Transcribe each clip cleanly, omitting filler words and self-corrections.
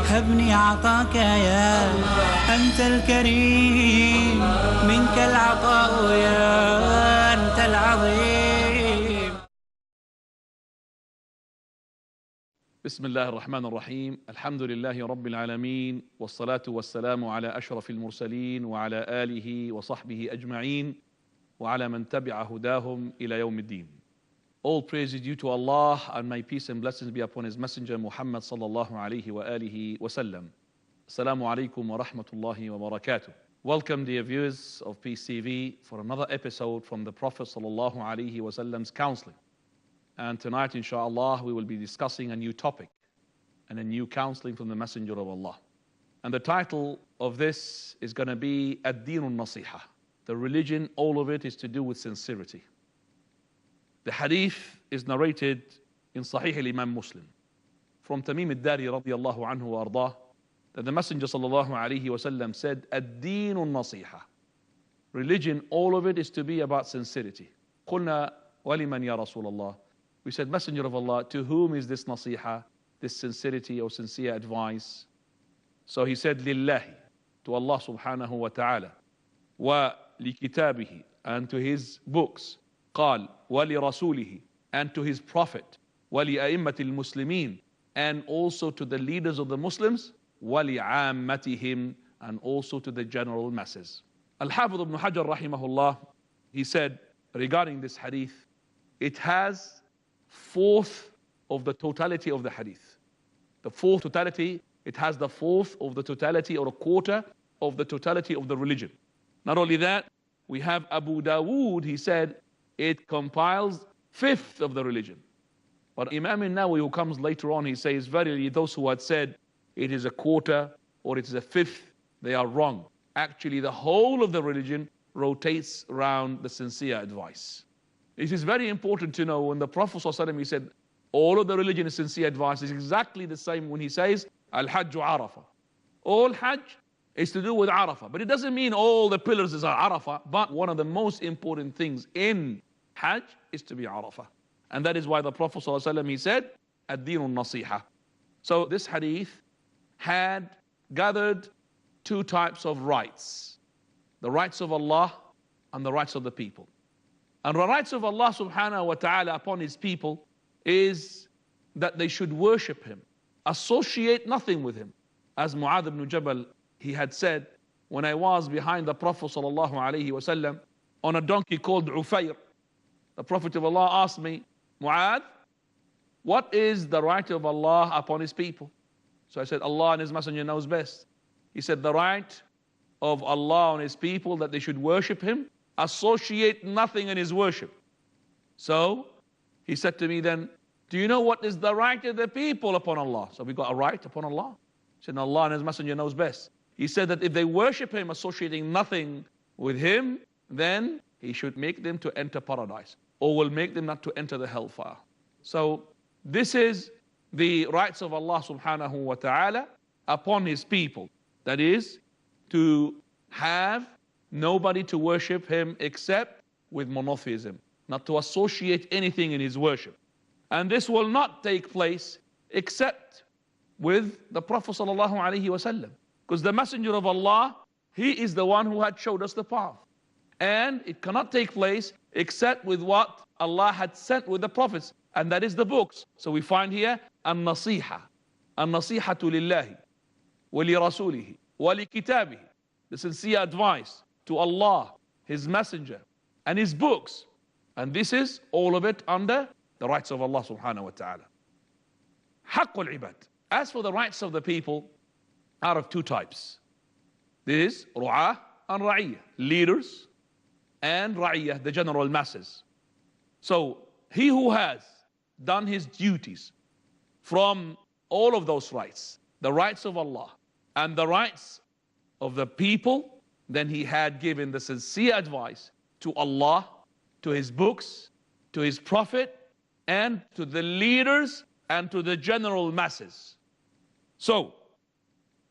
هبني عطاك يا أنت الكريم منك العطاء يا أنت العظيم. بسم الله الرحمن الرحيم. الحمد لله رب العالمين، والصلاة والسلام على أشرف المرسلين وعلى آله وصحبه أجمعين وعلى من تبع هداهم إلى يوم الدين. All praise is due to Allah, and may peace and blessings be upon His Messenger Muhammad sallallahu alayhi wa alihi wa sallam. Assalamu alaikum wa rahmatullahi wa barakatuh. Welcome, dear viewers of Peace TV, for another episode from the Prophet sallallahu alayhi wa sallam's counseling. And tonight, inshallah, we will be discussing a new topic and a new counseling from the Messenger of Allah. And the title of this is going to be Ad-Deen al-Nasiha. The religion, all of it is to do with sincerity. The hadith is narrated in Sahih al-Imam Muslim from Tamim al-Dari radiyallahu anhu wa ardah, that the Messenger sallallahu alayhi wa sallam said, Ad-Deen al-Nasiha. Religion, all of it is to be about sincerity. قُلْنَا وَلِمَنْ يَا رَسُولَ اللَّهِ. We said, Messenger of Allah, to whom is this nasiha, this sincerity or sincere advice? So he said, Lillahi, to Allah subhanahu wa ta'ala, wa li kitabihi, and to his books, قال ولرسوله, and to his prophet, ولأئمة المسلمين, and also to the leaders of the Muslims, ولعامتهم, and also to the general masses. Al-Hafidh ibn Hajar rahimahullah, he said regarding this hadith, it has fourth of the totality of the hadith. The fourth totality, it has the fourth of the totality, or a quarter of the totality of the religion. Not only that, we have Abu Dawood, he said, it compiles fifth of the religion. But Imam al-Nawawi, who comes later on, he says, verily those who had said it is a quarter or it is a fifth, they are wrong. Actually, the whole of the religion rotates around the sincere advice. It is very important to know when the Prophet ﷺ, he said, all of the religion is sincere advice, is exactly the same when he says, Al-Hajj Arafah. All Hajj is to do with Arafah. But it doesn't mean all the pillars is Arafah, but one of the most important things in Hajj is to be Arafah. And that is why the Prophet ﷺ, he said, Ad-Deen al-Nasiha. So this hadith had gathered two types of rights. The rights of Allah and the rights of the people. And the rights of Allah subhanahu wa ta'ala upon His people is that they should worship Him, associate nothing with Him. As Mu'adh ibn Jabal, he had said, when I was behind the Prophet sallallahu alayhi wa sallam on a donkey called Ufayr, the Prophet of Allah asked me, Mu'adh, what is the right of Allah upon His people? So I said, Allah and His Messenger knows best. He said, the right of Allah on His people, that they should worship Him, associate nothing in His worship. So he said to me then, do you know what is the right of the people upon Allah? So we got a right upon Allah. He said, Allah and His Messenger knows best. He said that if they worship Him, associating nothing with Him, then He should make them to enter paradise, or will make them not to enter the hellfire. So this is the rights of Allah subhanahu wa ta'ala upon His people. That is, to have nobody to worship Him except with monotheism, not to associate anything in His worship. And this will not take place except with the Prophet sallallahu alaihi wasallam, because the Messenger of Allah, he is the one who had showed us the path. And it cannot take place except with what Allah had sent with the prophets, and that is the books. So we find here an-nasiha, an-nasihatu lillahi wa li rasulihi wa li kitabihi, the sincere advice to Allah, His Messenger, and His books. And this is all of it under the rights of Allah subhanahu wa ta'ala. Haqqul ibad. As for the rights of the people, are of two types. This is ru'ah and ra'iyah, leaders, and ra'iyah, the general masses. So he who has done his duties from all of those rights, the rights of Allah and the rights of the people, then he had given the sincere advice to Allah, to His books, to His Prophet, and to the leaders and to the general masses. So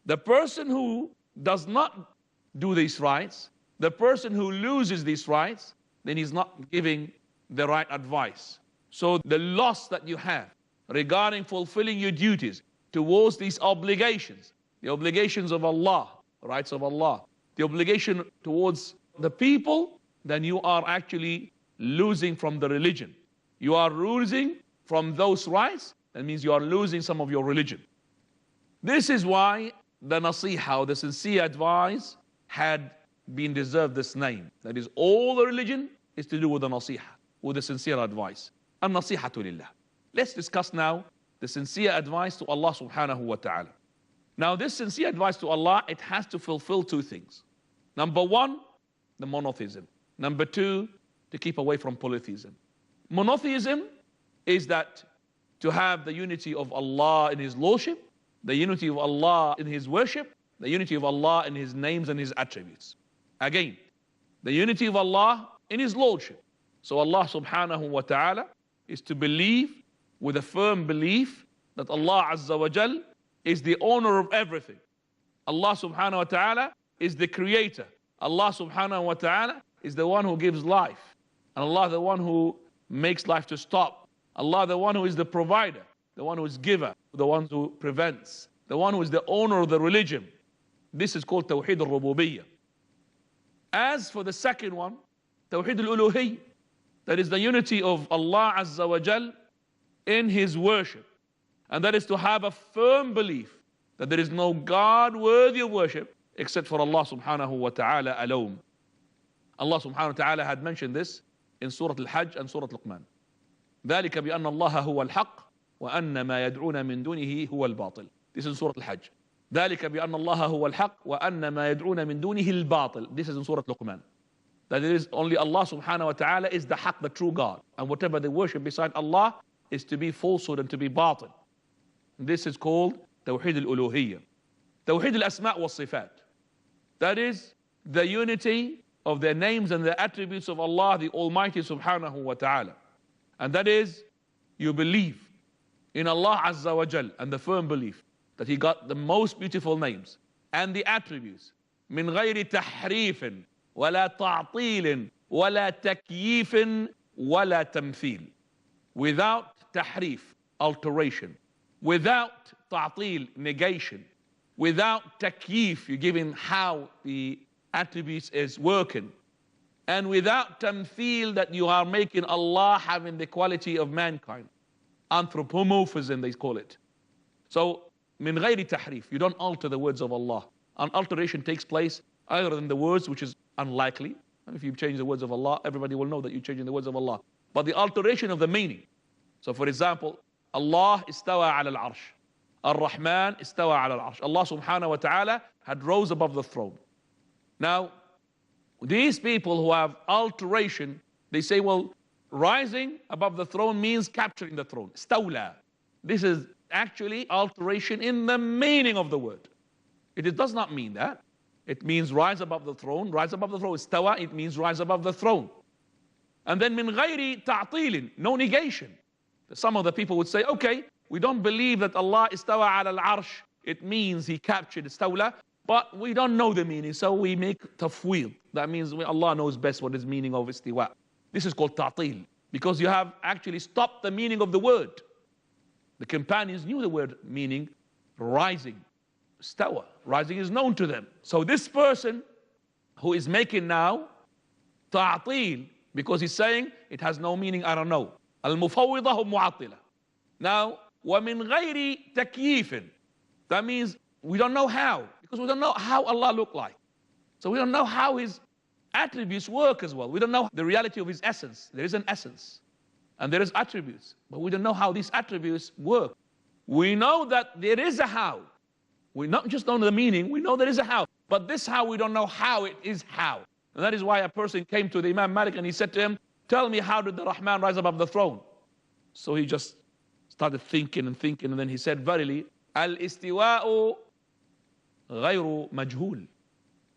the person who does not do these rights, the person who loses these rights, then he's not giving the right advice. So the loss that you have regarding fulfilling your duties towards these obligations, the obligations of Allah, rights of Allah, the obligation towards the people, then you are actually losing from the religion. You are losing from those rights. That means you are losing some of your religion. This is why the nasiha, or the sincere advice, had been deserved this name. That is, all the religion is to do with the nasiha, with the sincere advice. An-nasihatu lillah. Let's discuss now the sincere advice to Allah subhanahu wa ta'ala. Now this sincere advice to Allah, it has to fulfill two things. Number one, the monotheism. Number two, to keep away from polytheism. Monotheism is that to have the unity of Allah in His lordship, the unity of Allah in His worship, the unity of Allah in His names and His attributes. Again, the unity of Allah in His lordship. So Allah subhanahu wa ta'ala is to believe with a firm belief that Allah Azza wa Jal is the owner of everything. Allah subhanahu wa ta'ala is the creator. Allah subhanahu wa ta'ala is the one who gives life. And Allah the one who makes life to stop. Allah the one who is the provider, the one who is giver, the one who prevents, the one who is the owner of the religion. This is called Tawheed al-Rububiyyah. As for the second one, Tawheed al-Uluhiyyah, that is the unity of Allah Azza wa Jal in His worship. And that is to have a firm belief that there is no God worthy of worship except for Allah subhanahu wa ta'ala alone. Allah subhanahu wa ta'ala had mentioned this in Surah Al-Hajj and Surah Luqman. ذلك بأن الله هو الحق وأن ما يدعون من دونه هو الباطل. This is Surah Al-Hajj. ذلك بأن الله هو الحق وأن ما يدعون من دونه الباطل. This is in Surah Luqman. That it is only Allah subhanahu wa ta'ala is the haq, the true God. And whatever they worship beside Allah is to be falsehood and to be batil. This is called Tawheed al-Uluhiyyah. Tawheed al-Asma' wa Sifat. That is the unity of the names and the attributes of Allah, the Almighty subhanahu wa ta'ala. And that is, you believe in Allah Azza wa Jal, and the firm belief that He got the most beautiful names and the attributes. من غير تحريف ولا تعطيل ولا تكييف ولا تمثيل. Without tahrif, alteration. Without ta'til, negation. Without takyif, you're giving how the attributes is working. And without tamthil, that you are making Allah having the quality of mankind. Anthropomorphism, they call it. So, min ghayri tahrif, you don't alter the words of Allah. An alteration takes place either in the words, which is unlikely. If you change the words of Allah, everybody will know that you're changing the words of Allah. But the alteration of the meaning. So for example, Allah istawa ala al-arsh. Ar-Rahman istawa ala al-arsh. Allah subhanahu wa ta'ala had rose above the throne. Now, these people who have alteration, they say, well, rising above the throne means capturing the throne. Stawla. This is actually alteration in the meaning of the word. It does not mean that. It means rise above the throne. Rise above the throne. Istawa, it means rise above the throne. And then min ghayri ta'tilin, no negation. Some of the people would say, okay, we don't believe that Allah istawa ala al-arsh. It means He captured istawla, but we don't know the meaning, so we make tafweed. That means Allah knows best what is meaning of istiwa. This is called ta'til, because you have actually stopped the meaning of the word. The companions knew the word meaning rising. Istawa, rising is known to them. So this person who is making now ta'til, because he's saying it has no meaning, I don't know. Al-mufawwidah mu'attila. Now, وَمِنْ غَيْرِ تَكْيِيفٍ. That means we don't know how, because we don't know how Allah looked like. So we don't know how His attributes work as well. We don't know the reality of His essence. There is an essence, and there is attributes, but we don't know how these attributes work. We know that there is a how. We not just know the meaning, we know there is a how. But this how, we don't know how it is how. And that is why a person came to the Imam Malik and he said to him, tell me, how did the Rahman rise above the throne? So he just started thinking, and then he said, verily, al-istiwa'u ghayru majhul.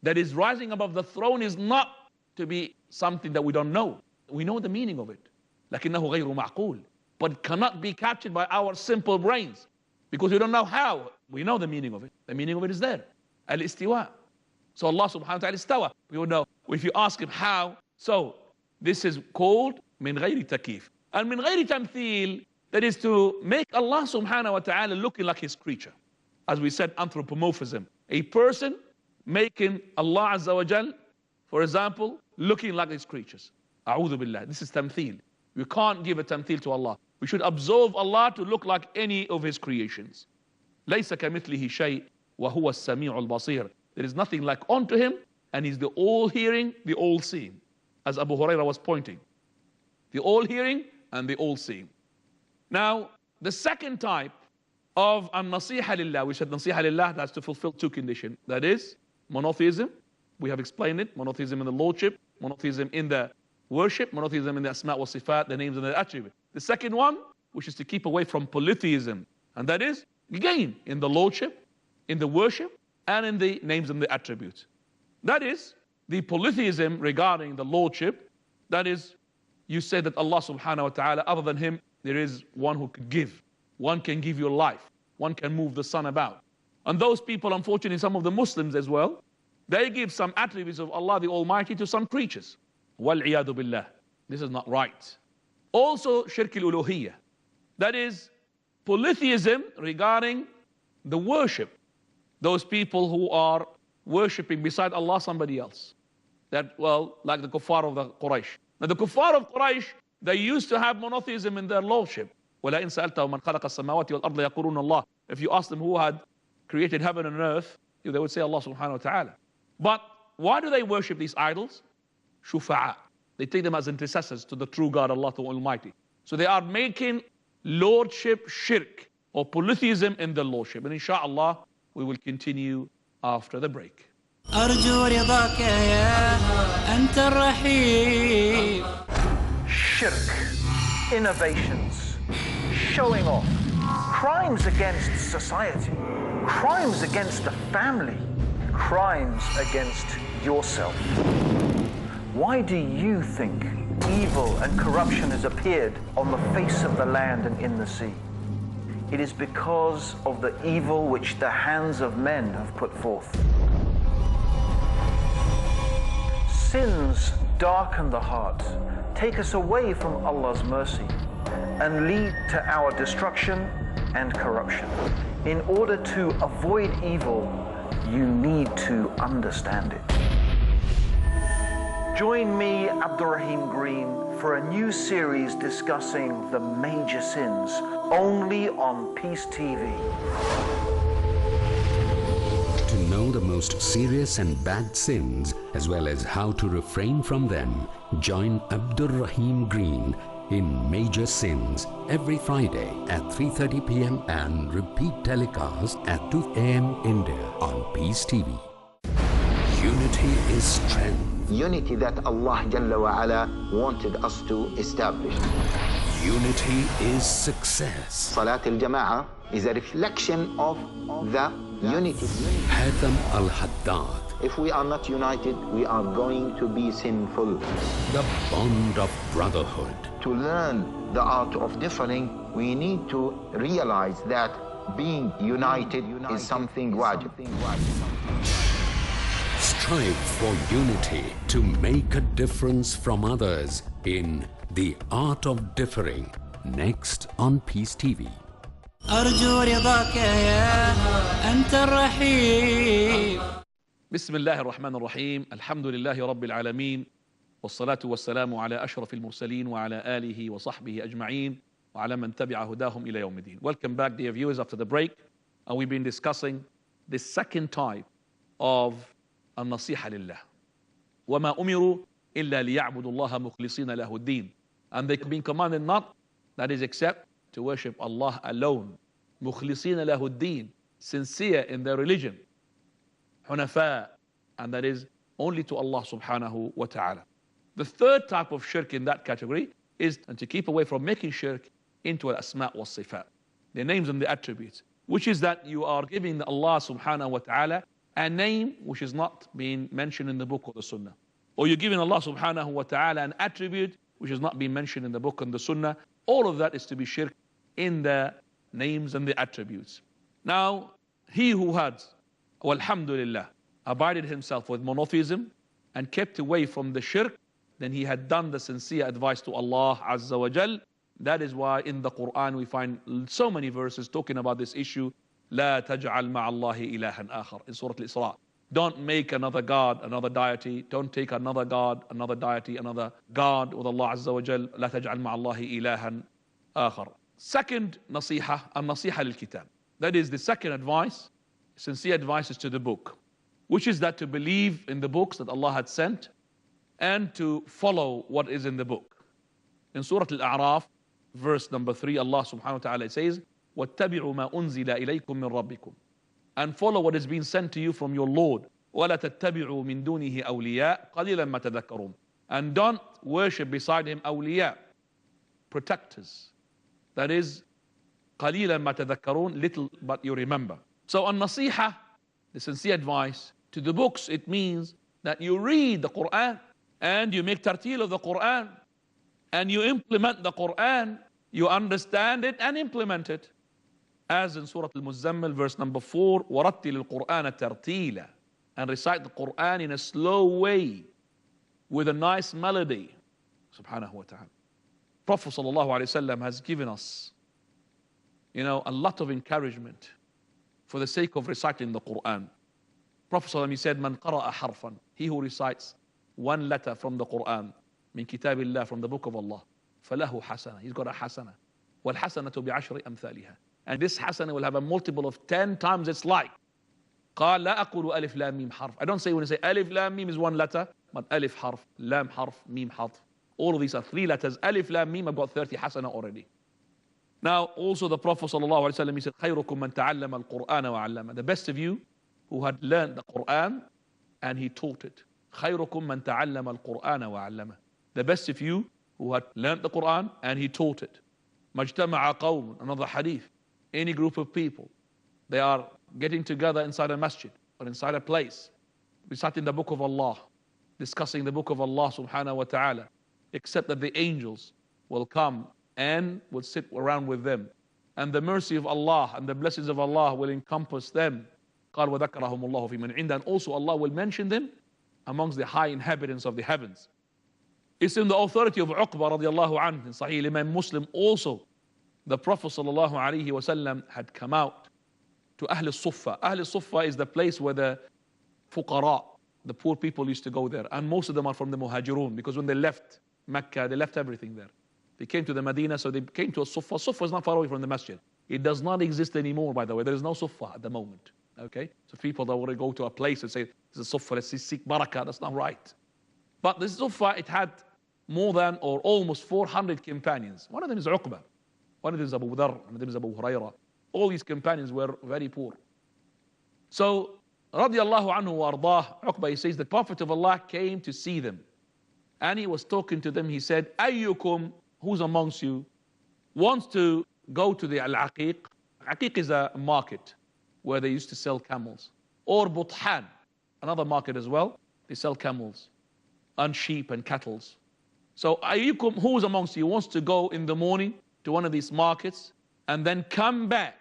That is, rising above the throne is not to be something that we don't know. We know the meaning of it. لكنه غير معقول. But it cannot be captured by our simple brains, because we don't know how. We know the meaning of it. The meaning of it is there. Al-istiwa. So Allah subhanahu wa ta'ala istawa. We will know. If you ask Him how, so this is called min ghayri takif. And min ghayri tamthil, that is to make Allah subhanahu wa ta'ala looking like His creature. as we said, anthropomorphism. A person making Allah Azza wa Jal, for example, looking like these creatures. A'udhu billah. This is tamthil. We can't give a tamthil to Allah. We should absolve Allah to look like any of His creations. لَيْسَ كَمِثْلِهِ شَيْءٍ وَهُوَ السَّمِيعُ الْبَصِيرُ. There is nothing like unto Him, and He's the all-hearing, the all-seeing. As Abu Hurairah was pointing. The all-hearing and the all-seeing. Now, the second type of an-nasiha lillah, we said nasiha lillah, that's to fulfill two conditions. That is monotheism. We have explained it. Monotheism in the lordship, monotheism in the worship, monotheism in the asma wa sifat, the names and the attributes. The second one, which is to keep away from polytheism. And that is, again, in the lordship, in the worship, and in the names and the attributes. That is, the polytheism regarding the lordship, that is, you say that Allah subhanahu wa ta'ala, other than Him, there is one who could give. One can give you life. One can move the sun about. And those people, unfortunately, some of the Muslims as well, they give some attributes of Allah the Almighty to some creatures. Wal-iyadu billah. This is not right. Also, shirk al-uluhiyyah. That is, polytheism regarding the worship. Those people who are worshipping beside Allah somebody else. That, well, like the kuffar of the Quraysh. Now the kuffar of Quraysh, they used to have monotheism in their lordship. وَلَئِنْ سَأَلْتَهُمْ مَنْ خَلَقَ السَّمَاوَاتِ وَالْأَرْضَ يَقُولُونَ اللَّهِ. If you ask them who had created heaven and earth, they would say Allah subhanahu wa ta'ala. But why do they worship these idols? Shufa'a. They take them as intercessors to the true God, Allah the Almighty. So they are making lordship shirk or polytheism in the lordship. And inshallah, we will continue after the break. أرجو رضاك يا أنت الرحيم. Shirk, innovations, showing off, crimes against society, crimes against the family, crimes against yourself. Why do you think evil and corruption has appeared on the face of the land and in the sea? It is because of the evil which the hands of men have put forth. Sins darken the heart, take us away from Allah's mercy, and lead to our destruction and corruption. In order to avoid evil, you need to understand it. Join me, Abdurrahim Green, for a new series discussing the major sins, only on Peace TV. To know the most serious and bad sins, as well as how to refrain from them, join Abdurrahim Green in Major Sins every Friday at 3:30 p.m. and repeat telecast at 2 a.m. India on Peace TV. Unity is strength. Unity that Allah Jalla wa Ala wanted us to establish. Unity is success. Salat al-Jama'ah is a reflection of the unity. Hatham al-Haddad. If we are not united, we are going to be sinful. The bond of brotherhood. To learn the art of differing, we need to realize that being united is something wajib. Strive for unity to make a difference from others in The Art of Differing, next on Peace TV. أرجو رضاك يا أنت الرحيم. بسم الله الرحمن الرحيم. الحمد لله رب العالمين. والصلاة والسلام على أشرف المرسلين وعلى آله وصحبه أجمعين وعلى من تبع هداهم إلى يوم الدين. Welcome back, dear viewers, after the break. And we've been discussing the second type of النصيحة لله. وما أمروا إلا ليعبدوا الله مخلصين له الدين. And they've been commanded not, that is, except to worship Allah alone. مخلصين له الدين, sincere in their religion. حنفاء, and that is only to Allah subhanahu wa ta'ala. The third type of shirk in that category is to keep away from making shirk into al-asma' wa sifat, the names and the attributes, which is that you are giving Allah subhanahu wa ta'ala a name which is not being mentioned in the book or the sunnah. Or you're giving Allah subhanahu wa ta'ala an attribute which is not being mentioned in the book and the sunnah. All of that is to be shirk in the names and the attributes. Now, he who had, walhamdulillah, abided himself with monotheism and kept away from the shirk, then he had done the sincere advice to Allah Azza wa Jal. That is why in the Quran we find so many verses talking about this issue. لا تجعل مع الله إلها آخر in Surah Al-Isra. Don't make another God, another deity. Don't take another God, another deity, another God with Allah Azza wa Jal. لا تجعل مع الله إلها آخر. Second nasiha, النصيحة للكتاب. That is the second advice, sincere advice is to the book, which is that to believe in the books that Allah had sent and to follow what is in the book. In Surah Al-A'raf, verse number 3, Allah subhanahu wa ta'ala says, وَاتَّبِعُوا مَا أُنزِلَ إِلَيْكُم مِّن رَبِّكُمْ, and follow what is being sent to you from your Lord. وَلَا تَتَّبِعُوا مِن دُونِهِ أَوْلِيَاءَ قَلِيلًا مَا تَذَكَّرُونَ, and don't worship beside him awliya, protectors. That is, قَلِيلًا مَا تَذَكَّرُونَ, little but you remember. So an-nasiha, the sincere advice to the books, it means that you read the Quran and you make tartil of the Quran and you implement the Quran, you understand it and implement it. As in Surah Al-Muzzammil, verse number 4, وَرَتِّلِ الْقُرْآنَ تَرْتِيلًا, and recite the Quran in a slow way with a nice melody. Subhanahu wa ta'ala. Prophet sallallahu alaihi wasallam has given us, a lot of encouragement for the sake of reciting the Quran. Prophet sallallahu alaihi wasallam, he said, "Man qara'a harfan," he who recites one letter from the Quran, min kitabillah, from the book of Allah, falahu hasana, he's got a hasana. Wal hasanatu bi ashri amthaliha, and this hasana will have a multiple of 10 times its like. قال لا أقول ألف لام ميم حرف. I don't say when I say alif lam mim is one letter, but alif harf, lam harf, mim harf. All of these are 3 letters. Alif lam mim, I've got 30 hasana already. Now, also the Prophet sallallahu alaihi wasallam, he said, خيركم من تعلم القرآن وعلمه. The best of you who had learned the Quran and he taught it. خيركم من تعلم القرآن وعلمه. The best of you who had learned the Quran and he taught it. مجتمع قوم, another hadith. Any group of people, they are getting together inside a masjid or inside a place, reciting the book of Allah, discussing the book of Allah subhanahu wa ta'ala, except that the angels will come and will sit around with them, and the mercy of Allah and the blessings of Allah will encompass them. قال وذكرهم الله في من عنده, and also Allah will mention them amongst the high inhabitants of the heavens. It's in the authority of Uqba radiallahu anhu in Sahih Imam Muslim also. The Prophet sallallahu alaihi wasallam had come out to Ahl al-Suffa. Ahl al-Suffa is the place where the fuqara, the poor people, used to go there, and most of them are from the Muhajirun, because when they left Mecca, they left everything there. They came to the Medina, so they came to a Suffa. Suffa is not far away from the masjid. It does not exist anymore, by the way. There is no Suffa at the moment. Okay? So people that want to go to a place and say, this is a Suffa, let's seek barakah, that's not right. But this Suffa, it had more than or almost 400 companions. One of them is Uqba. One of them is Abu Dharr. One of them is Abu Hurairah. All these companions were very poor. So, radiallahu anhu wa ardah, Uqba, he says, the Prophet of Allah came to see them. And he was talking to them. He said, Ayyukum, who's amongst you, wants to go to the Al-Aqiq. Aqiq is a market where they used to sell camels. Or Buthan, another market as well. They sell camels and sheep and cattle. So Ayyukum, who's amongst you, wants to go in the morning to one of these markets and then come back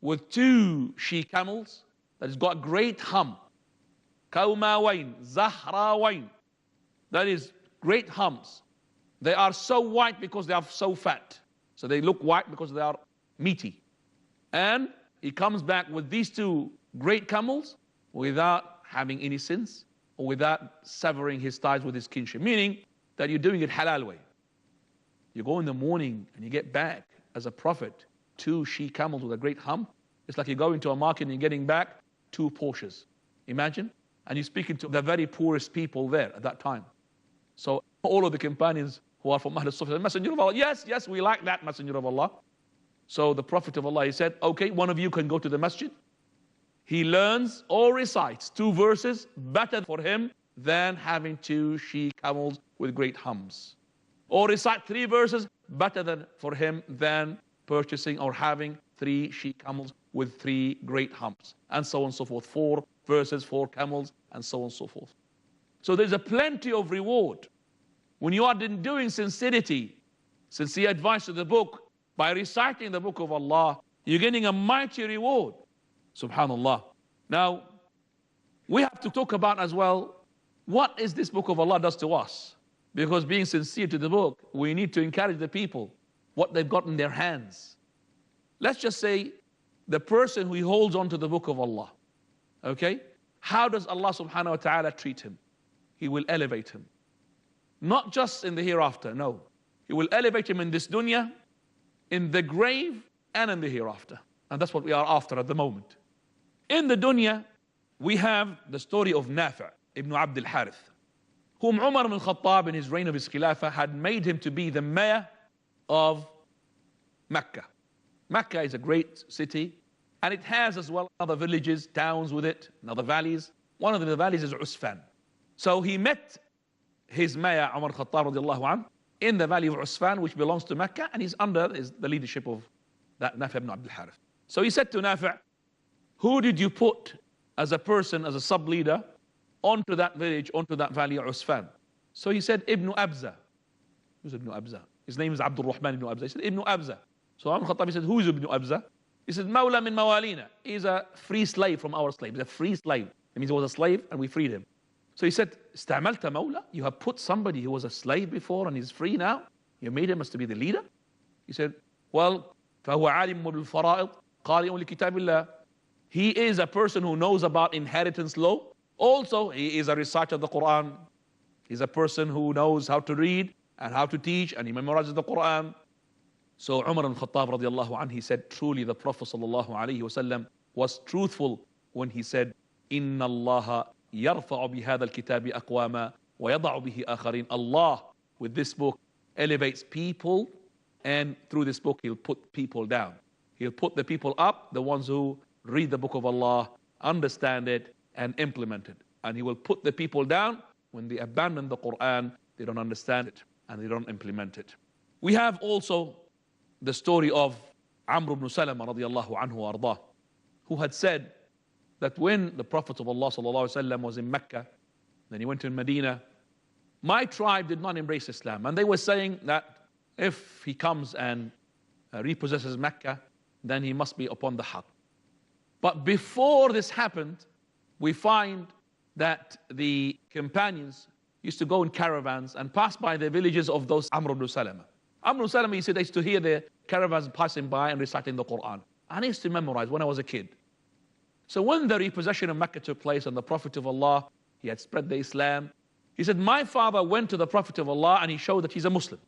with 2 she camels that has got great hump. Kawmawain, Zahrawain. That is great humps. They are so white because they are so fat. So they look white because they are meaty. And he comes back with these 2 great camels without having any sins or without severing his ties with his kinship. Meaning that you're doing it halal way. You go in the morning and you get back as a prophet 2 she camels with a great hump. It's like you go into a market and you're getting back 2 Porsches. Imagine. And you're speaking to the very poorest people there at that time. So all of the companions who are from Ahl al-Suffa, Messenger of Allah, yes, we like that, Messenger of Allah. So the Prophet of Allah, he said, okay, one of you can go to the masjid. He learns or recites 2 verses, better for him than having 2 she camels with great humps. Or recite 3 verses, better for him than purchasing or having 3 she camels with 3 great humps. And so on and so forth. 4 verses, 4 camels, and so on and so forth. So there's a plenty of reward. When you are doing sincerity, sincere advice to the book, by reciting the book of Allah, you're getting a mighty reward. Subhanallah. Now, we have to talk about as well, what is this book of Allah does to us? Because being sincere to the book, we need to encourage the people, what they've got in their hands. Let's just say, the person who holds on to the book of Allah, okay, how does Allah subhanahu wa ta'ala treat him? He will elevate him. Not just in the hereafter, no. He will elevate him in this dunya, in the grave, and in the hereafter. And that's what we are after at the moment. In the dunya, we have the story of Nafi' ibn Abd al-Harith, whom Umar ibn al-Khattab in his reign of his Khilafah had made him to be the mayor of Mecca. Mecca is a great city, and it has as well other villages, towns with it, and other valleys. One of the valleys is Usfan. So he met his mayor, Umar Khattab radiallahu anhu, in the valley of Usfan, which belongs to Mecca, and he's under the leadership of that Nafi' ibn Abd al-Harith. So he said to Nafi', who did you put as a person, as a sub-leader, onto that village, onto that valley of Usfan? So he said, Ibn Abza. Who's Ibn Abza? His name is Abdul Rahman ibn Abza. He said, Ibn Abza. So Umar Khattab, he said, who is Ibn Abza? He said, Mawla min mawalina. He's a free slave from our slaves. He's a free slave. It means he was a slave and we freed him. So he said, Istamalta Mawla? You have put somebody who was a slave before and he's free now? You made him as to be the leader? He said, well, فهو عالم بالفرائض قارئ لكتاب الله. He is a person who knows about inheritance law. Also, he is a reciter of the Quran. He's a person who knows how to read and how to teach, and he memorizes the Quran. So Umar ibn Khattab radiallahu anhu, he said, truly the Prophet sallallahu alayhi wasallam was truthful when he said, Inna Allah yarfa'u bihadha al-kitabi aqwama wa yada'u bihi akharin. Allah, with this book, elevates people, and through this book, he'll put people down. He'll put the people up, the ones who read the book of Allah, understand it, and implement it. And he will put the people down when they abandon the Quran, they don't understand it, and they don't implement it. We have also the story of Amr ibn Salama radiallahu anhu ardah, who had said that when the Prophet of Allah sallallahu alaihi wasallam was in Mecca, then he went to Medina, my tribe did not embrace Islam. And they were saying that if he comes and repossesses Mecca, then he must be upon the haqq. But before this happened, we find that the companions used to go in caravans and pass by the villages of those Amr ibn Salama. Amr ibn Salama, he said, I used to hear the caravans passing by and reciting the Quran. And I used to memorize when I was a kid. So when the repossession of Mecca took place and the Prophet of Allah, he had spread the Islam, he said, my father went to the Prophet of Allah and he showed that he's a Muslim.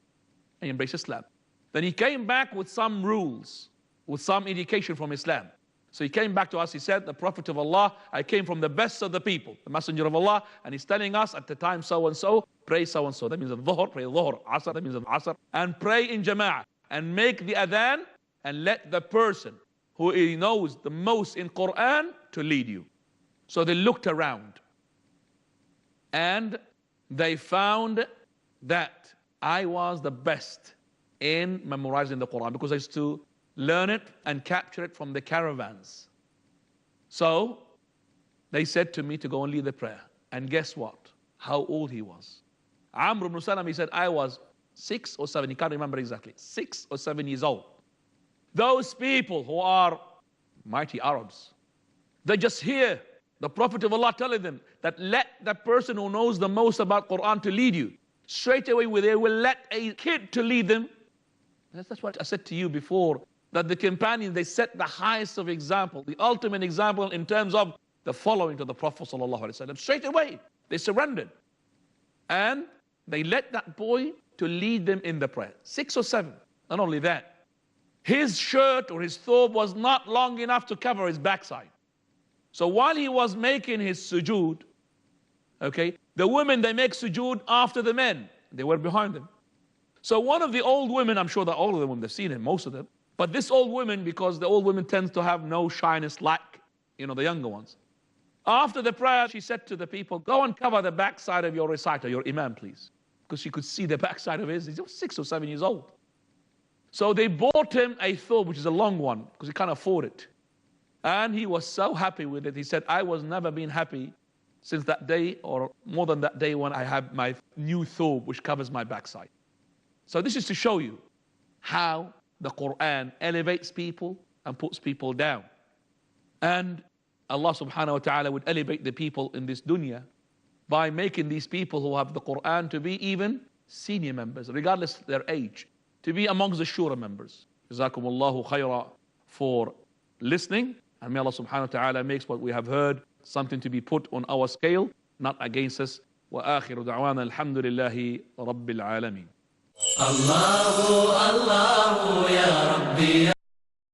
And he embraced Islam. Then he came back with some rules, with some education from Islam. So he came back to us, he said, the Prophet of Allah, I came from the best of the people, the Messenger of Allah, and he's telling us at the time so-and-so, pray so-and-so. That means al-dhuhr, pray al-dhuhr, asr, that means al-asr, and pray in jama'ah, and make the adhan, and let the person who knows the most in Quran to lead you. So they looked around, and they found that I was the best in memorizing the Quran, because I used to learn it and capture it from the caravans. So they said to me to go and lead the prayer. And guess what? How old he was. Amr ibn Salam, he said, I was 6 or 7, he can't remember exactly, 6 or 7 years old. Those people who are mighty Arabs, they just hear the Prophet of Allah telling them that let the person who knows the most about Quran to lead you. Straight away they will let a kid to lead them. That's what I said to you before, that the companions, they set the highest of example, the ultimate example in terms of the following to the Prophet ﷺ. Straight away, they surrendered. And they let that boy to lead them in the prayer. 6 or 7. Not only that, his shirt or his thobe was not long enough to cover his backside. So while he was making his sujood, okay, the women, they make sujood after the men. They were behind them. So one of the old women, I'm sure that all of them, they've seen him, most of them, but this old woman, because the old women tends to have no shyness like, the younger ones. After the prayer, she said to the people, go and cover the backside of your reciter, your imam, please. Because she could see the backside of his. He was 6 or 7 years old. So they bought him a thobe, which is a long one, because he can't afford it. And he was so happy with it. He said, I was never been happy since that day, or more than that day, when I had my new thobe, which covers my backside. So this is to show you how the Quran elevates people and puts people down. And Allah subhanahu wa ta'ala would elevate the people in this dunya by making these people who have the Quran to be even senior members, regardless of their age, to be amongst the shura members. Jazakumullahu khaira for listening. And may Allah subhanahu wa ta'ala makes what we have heard something to be put on our scale, not against us. وآخر دعوانا الحمد لله رب العالمين. الله